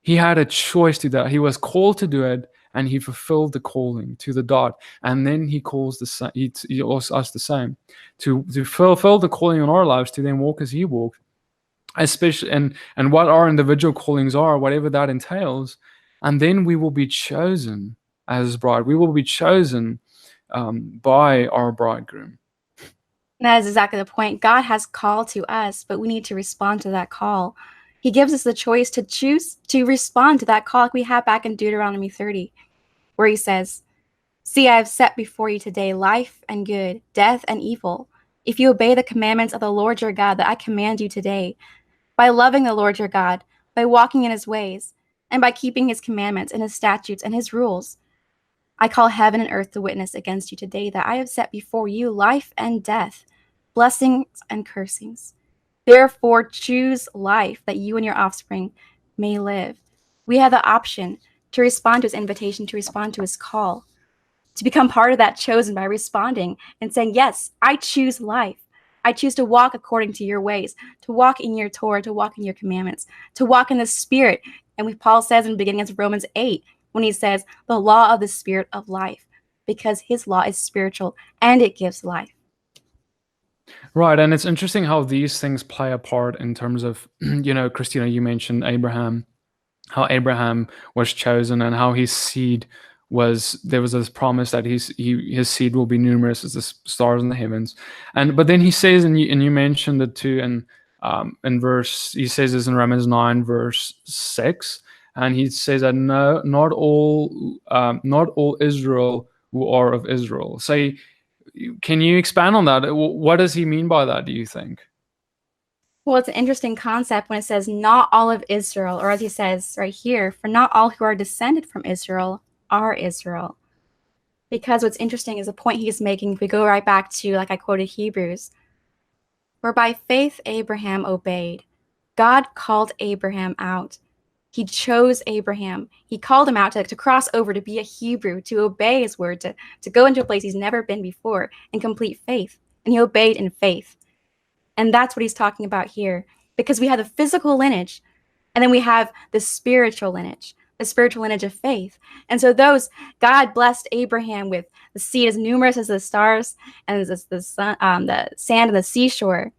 He had a choice to do that. He was called to do it, and he fulfilled the calling to the dot. And then he calls he asks us the same, to fulfill the calling in our lives, to then walk as he walked, especially and what our individual callings are, whatever that entails. And then we will be chosen as his bride. We will be chosen by our bridegroom. That is exactly the point. God has called to us, but we need to respond to that call. He gives us the choice to choose to respond to that call, like we have back in Deuteronomy 30, where he says, See, I have set before you today life and good, death and evil. If you obey the commandments of the Lord your God that I command you today, by loving the Lord your God, by walking in his ways, and by keeping his commandments and his statutes and his rules, I call heaven and earth to witness against you today that I have set before you life and death, blessings and cursings. Therefore, choose life that you and your offspring may live. We have the option to respond to his invitation, to respond to his call, to become part of that chosen by responding and saying, yes, I choose life. I choose to walk according to your ways, to walk in your Torah, to walk in your commandments, to walk in the Spirit. And Paul says in the beginning of Romans 8, when he says, the law of the Spirit of life, because his law is spiritual and it gives life. Right, and it's interesting how these things play a part in terms of, Christina, you mentioned Abraham, how Abraham was chosen and how his seed there was this promise that his seed will be numerous as the stars in the heavens. But then he says, and you mentioned it too, in verse, he says this in Romans 9 verse 6, and he says that no, not all Israel who are of Israel. So can you expand on that? What does he mean by that, do you think? Well, it's an interesting concept when it says not all of Israel, or as he says right here, for not all who are descended from Israel are Israel. Because what's interesting is the point he's making, if we go right back to, like I quoted Hebrews, where by faith Abraham obeyed. God called Abraham out. He chose Abraham. He called him out to cross over, to be a Hebrew, to obey his word, to go into a place he's never been before in complete faith. And he obeyed in faith. And that's what he's talking about here, because we have the physical lineage, and then we have the spiritual lineage of faith. And so God blessed Abraham with the seed as numerous as the stars and the sand and the seashore.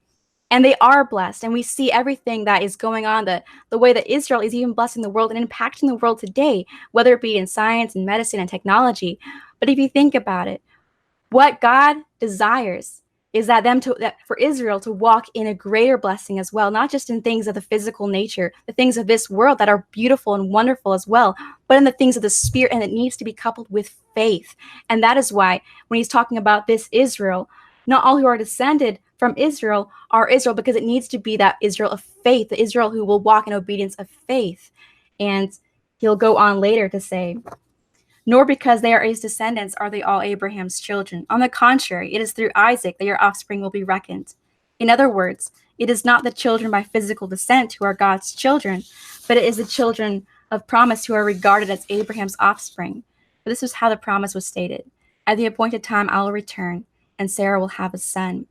And they are blessed. And we see everything that is going on, the way that Israel is even blessing the world and impacting the world today, whether it be in science and medicine and technology. But if you think about it, what God desires is that for Israel to walk in a greater blessing as well, not just in things of the physical nature, the things of this world that are beautiful and wonderful as well, but in the things of the Spirit, and it needs to be coupled with faith. And that is why when he's talking about this Israel, not all who are descended from Israel are Israel, because it needs to be that Israel of faith, the Israel who will walk in obedience of faith. And he'll go on later to say, nor because they are his descendants are they all Abraham's children. On the contrary, it is through Isaac that your offspring will be reckoned. In other words, it is not the children by physical descent who are God's children, but it is the children of promise who are regarded as Abraham's offspring. For this was how the promise was stated. At the appointed time I will return, and Sarah will have a son.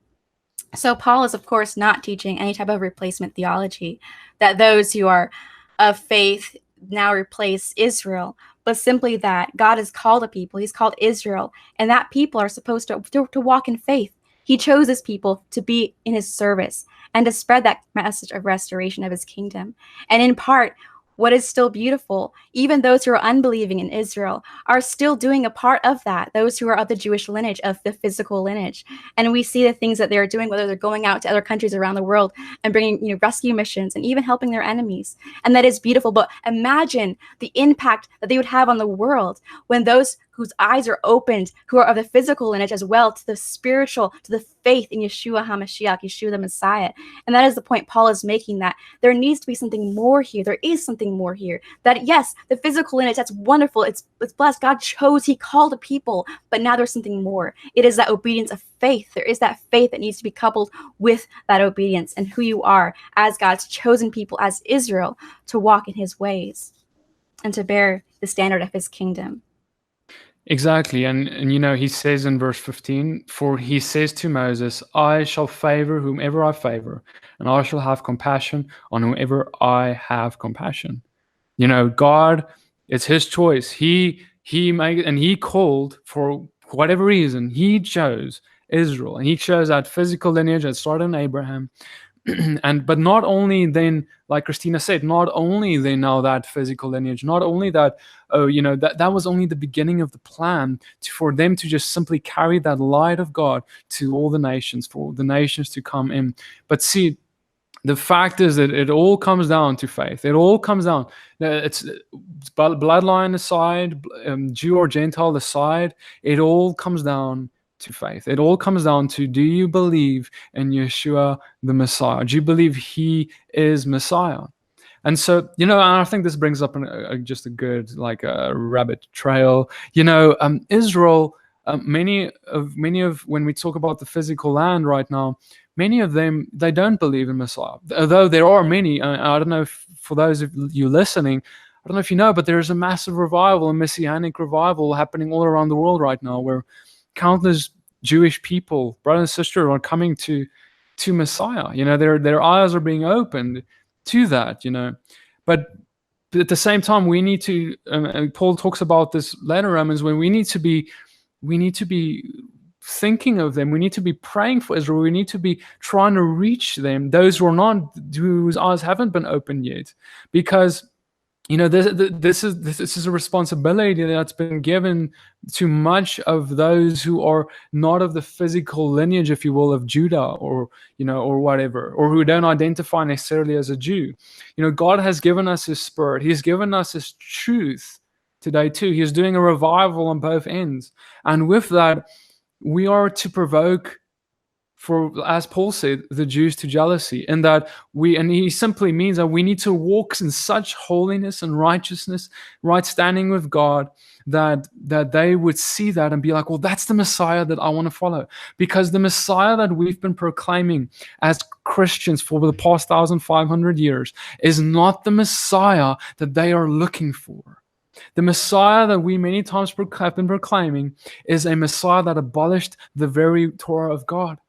So Paul is, of course, not teaching any type of replacement theology, that those who are of faith now replace Israel, but simply that God has called a people. He's called Israel, and that people are supposed to walk in faith. He chose his people to be in his service and to spread that message of restoration of his kingdom. And in part, what is still beautiful, even those who are unbelieving in Israel are still doing a part of that, those who are of the Jewish lineage, of the physical lineage. And we see the things that they're doing, whether they're going out to other countries around the world and bringing rescue missions and even helping their enemies. And that is beautiful. But imagine the impact that they would have on the world when those whose eyes are opened, who are of the physical lineage as well, to the spiritual, to the faith in Yeshua HaMashiach, Yeshua the Messiah. And that is the point Paul is making, that there needs to be something more here. There is something more here. That yes, the physical lineage, that's wonderful. It's blessed. God chose, he called a people, but now there's something more. It is that obedience of faith. There is that faith that needs to be coupled with that obedience and who you are as God's chosen people, as Israel, to walk in his ways and to bear the standard of his kingdom. Exactly. And he says in verse 15, for he says to Moses, I shall favor whomever I favor, and I shall have compassion on whomever I have compassion. God, it's his choice. He made, and he called, for whatever reason, he chose Israel, and he chose that physical lineage that started in Abraham. But not only then, like Christina said, not only then now that physical lineage, not only that, that was only the beginning of the plan for them to just simply carry that light of God to all the nations, for the nations to come in. But see, the fact is that it all comes down to faith. It all comes down. It's bloodline aside, Jew or Gentile aside. It all comes down to faith. It all comes down to, do you believe in Yeshua the Messiah? Do you believe He is Messiah? And so, I think this brings up just a good, like, a rabbit trail. Israel, many of when we talk about the physical land right now, many of them, they don't believe in Messiah. Although there are many, I don't know if, for those of you listening, I don't know if you know, but there is a massive revival, a messianic revival happening all around the world right now, where countless Jewish people, brothers and sisters, are coming to Messiah. Their eyes are being opened to that. But at the same time, we need to. Paul talks about this later, Romans, when we need to be thinking of them. We need to be praying for Israel. We need to be trying to reach them, those whose eyes haven't been opened yet, because this is a responsibility that's been given to much of those who are not of the physical lineage, if you will, of Judah, or whatever, or who don't identify necessarily as a Jew. God has given us His Spirit. He's given us His truth today too. He is doing a revival on both ends, and with that, we are to provoke, for, as Paul said, the Jews to jealousy, and that he simply means that we need to walk in such holiness and righteousness, right standing with God, that they would see that and be like, well, that's the Messiah that I want to follow. Because the Messiah that we've been proclaiming as Christians for the past 1,500 years is not the Messiah that they are looking for. The Messiah that we many times have been proclaiming is a Messiah that abolished the very Torah of God.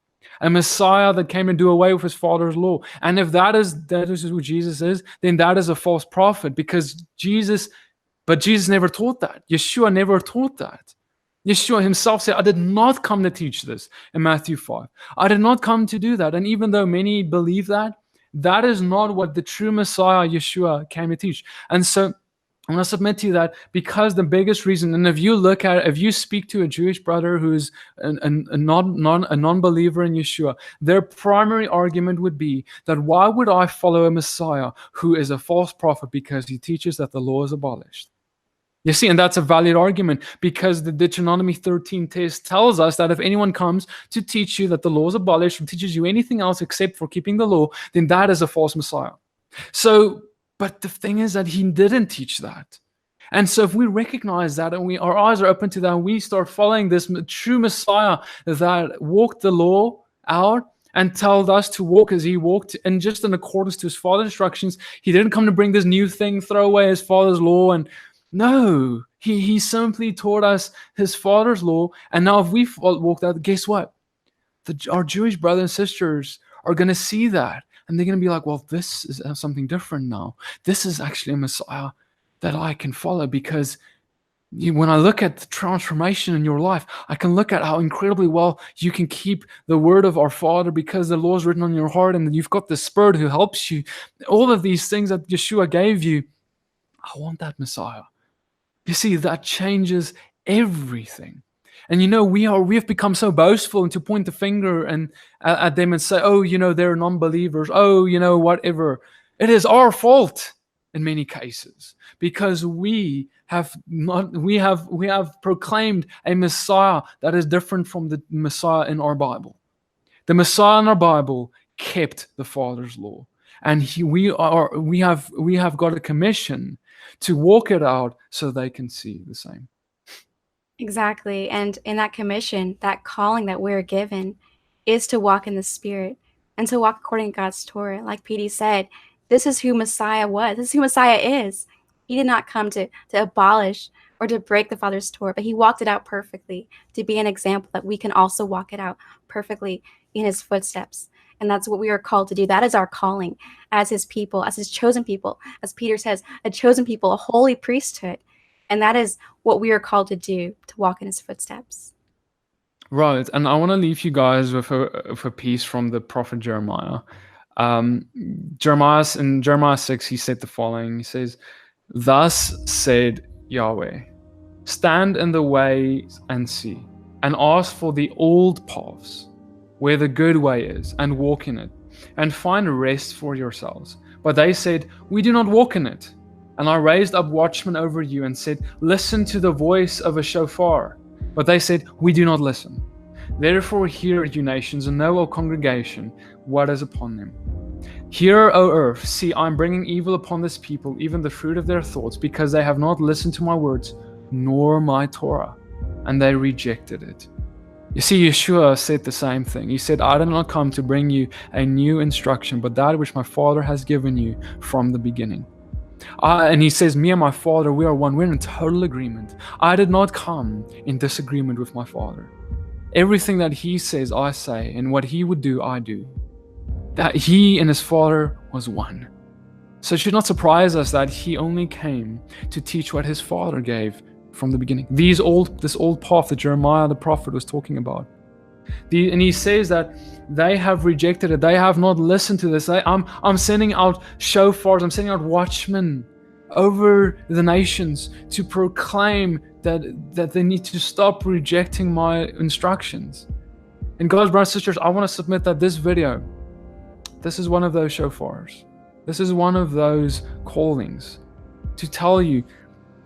A Messiah that came and do away with His Father's law. And if that is who Jesus is, then that is a false prophet, because Jesus never taught that. Yeshua never taught that. Yeshua Himself said, I did not come to teach this in Matthew 5. I did not come to do that. And even though many believe that, that is not what the true Messiah, Yeshua, came to teach. And so I'm going to submit to you that, because the biggest reason, and if you speak to a Jewish brother who's a non-believer in Yeshua, their primary argument would be that, why would I follow a Messiah who is a false prophet because he teaches that the law is abolished? You see, and that's a valid argument, because the Deuteronomy 13 test tells us that if anyone comes to teach you that the law is abolished, or teaches you anything else except for keeping the law, then that is a false Messiah. But the thing is that he didn't teach that. And so if we recognize that, and our eyes are open to that, and we start following this true Messiah that walked the law out and told us to walk as He walked, and just in accordance to His Father's instructions, He didn't come to bring this new thing, throw away His Father's law. And no, He simply taught us His Father's law. And now if we walk that, guess what? Our Jewish brothers and sisters are going to see that. And they're going to be like, well, this is something different now. This is actually a Messiah that I can follow, because when I look at the transformation in your life, I can look at how incredibly well you can keep the word of our Father, because the law is written on your heart, and you've got the Spirit who helps you. All of these things that Yeshua gave you, I want that Messiah. You see, that changes everything. And we have become so boastful, and to point the finger at them and say, oh, they're non-believers. Oh, whatever. It is our fault in many cases, because we have proclaimed a Messiah that is different from the Messiah in our Bible. The Messiah in our Bible kept the Father's law, and we have got a commission to walk it out so they can see the same. Exactly. And in that commission, that calling that we're given is to walk in the Spirit and to walk according to God's Torah. Like Petey said, this is who Messiah was. This is who Messiah is. He did not come to abolish or to break the Father's Torah, but He walked it out perfectly to be an example that we can also walk it out perfectly in His footsteps. And that's what we are called to do. That is our calling as His people, as His chosen people. As Peter says, a chosen people, a holy priesthood. And that is what we are called to do, to walk in His footsteps. Right. And I want to leave you guys with a piece from the prophet Jeremiah. In Jeremiah 6, he said the following. He says, "Thus said Yahweh, stand in the way and see, and ask for the old paths, where the good way is, and walk in it, and find rest for yourselves. But they said, we do not walk in it. And I raised up watchmen over you and said, listen to the voice of a shofar. But they said, we do not listen. Therefore hear, you nations, and know, O congregation, what is upon them. Hear, O earth, see, I am bringing evil upon this people, even the fruit of their thoughts, because they have not listened to my words, nor my Torah, and they rejected it. You see, Yeshua said the same thing. He said, I did not come to bring you a new instruction, but that which my Father has given you from the beginning. And he says, me and my Father, we are one. We're in total agreement. I did not come in disagreement with my Father. Everything that he says, I say, and what he would do, I do. That he and his Father was one. So it should not surprise us that he only came to teach what his Father gave from the beginning. This old path that Jeremiah the prophet was talking about. And he says that they have rejected it. They have not listened to this. I'm sending out shofars. I'm sending out watchmen over the nations to proclaim that they need to stop rejecting my instructions. And God's brothers and sisters, I want to submit that this video, this is one of those shofars. This is one of those callings to tell you,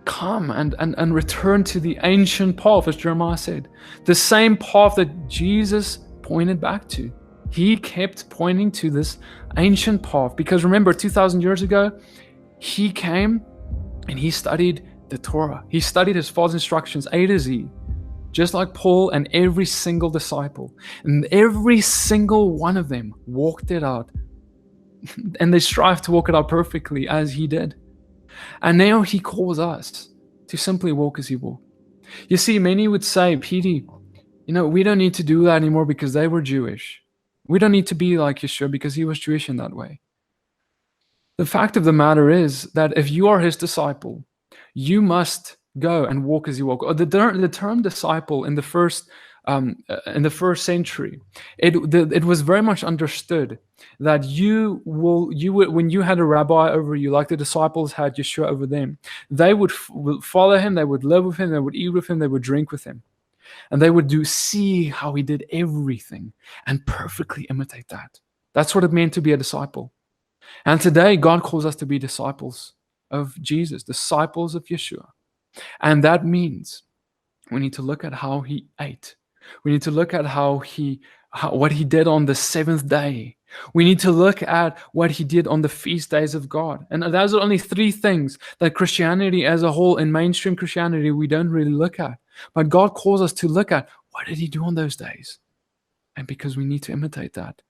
come and return to the ancient path, as Jeremiah said. The same path that Jesus pointed back to. He kept pointing to this ancient path. Because remember, 2,000 years ago, he came and he studied the Torah. He studied his Father's instructions A to Z, just like Paul and every single disciple. And every single one of them walked it out. And they strive to walk it out perfectly as he did. And now he calls us to simply walk as he walked. You see, many would say, Petey, we don't need to do that anymore because they were Jewish. We don't need to be like Yeshua because he was Jewish in that way. The fact of the matter is that if you are his disciple, you must go and walk as he walked. The term disciple in the first century, it was very much understood that you would, when you had a rabbi over you, like the disciples had Yeshua over them, they would follow him, they would live with him, they would eat with him, they would drink with him, and they would see how he did everything and perfectly imitate that. That's what it meant to be a disciple. And today God calls us to be disciples of Jesus, disciples of Yeshua. And that means we need to look at how he ate. We need to look at what he did on the seventh day. We need to look at what he did on the feast days of God. And those are only three things that Christianity as a whole, in mainstream Christianity, we don't really look at. But God calls us to look at, what did he do on those days? And because we need to imitate that.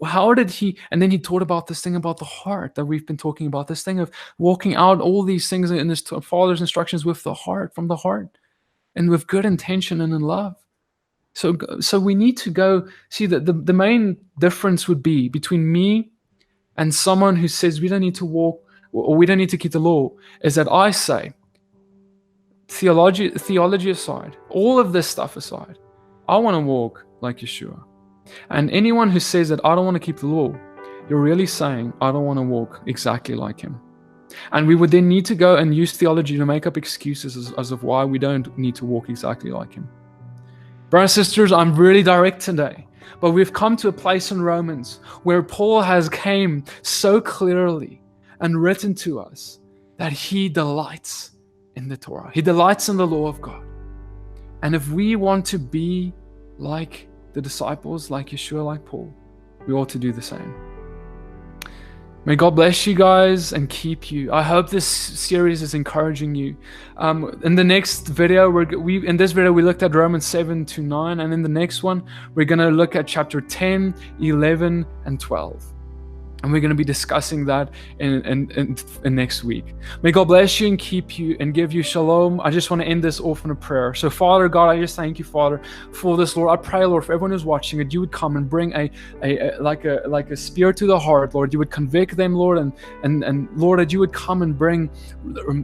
How did he, and then he taught about this thing about the heart that we've been talking about, this thing of walking out all these things in his Father's instructions with the heart, from the heart, and with good intention and in love. So we need to go see that the main difference would be between me and someone who says we don't need to walk or we don't need to keep the law, is that I say, theology aside, all of this stuff aside, I want to walk like Yeshua. And anyone who says that I don't want to keep the law, you're really saying I don't want to walk exactly like him. And we would then need to go and use theology to make up excuses as of why we don't need to walk exactly like him. Brothers and sisters, I'm really direct today, but we've come to a place in Romans where Paul has came so clearly and written to us that he delights in the Torah. He delights in the law of God. And if we want to be like the disciples, like Yeshua, like Paul, we ought to do the same. May God bless you guys and keep you. I hope this series is encouraging you. In the next video, in this video we looked at Romans 7 to 9, and in the next one we're going to look at chapter 10, 11, and 12. And we're going to be discussing that in next week. May God bless you and keep you and give you shalom. I just want to end this off in a prayer. So Father God, I just thank you, Father, for this, Lord. I pray, Lord, for everyone who's watching, that you would come and bring a spear to the heart, Lord. You would convict them, Lord, and Lord, that you would come and bring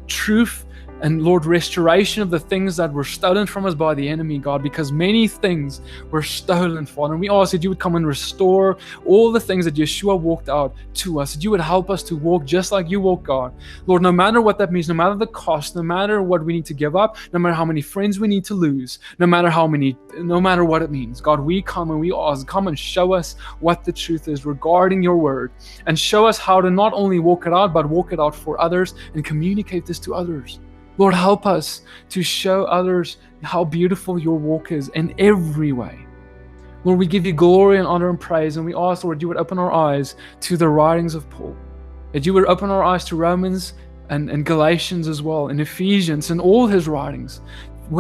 truth And Lord, restoration of the things that were stolen from us by the enemy, God, because many things were stolen, Father. And we ask that you would come and restore all the things that Yeshua walked out to us, that you would help us to walk just like you walk, God. Lord, no matter what that means, no matter the cost, no matter what we need to give up, no matter how many friends we need to lose, no matter what it means, God, we come and we ask, come and show us what the truth is regarding your word, and show us how to not only walk it out, but walk it out for others and communicate this to others. Lord, help us to show others how beautiful your walk is in every way. Lord, we give you glory and honor and praise, and we ask, Lord, you would open our eyes to the writings of Paul, that you would open our eyes to Romans and Galatians as well, and Ephesians and all his writings,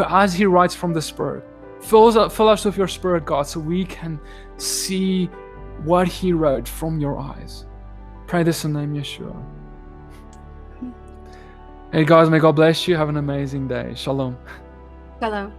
as he writes from the Spirit. Fill us with your Spirit, God, so we can see what he wrote from your eyes. Pray this in the name of Yeshua. Hey guys, may God bless you. Have an amazing day. Shalom. Shalom.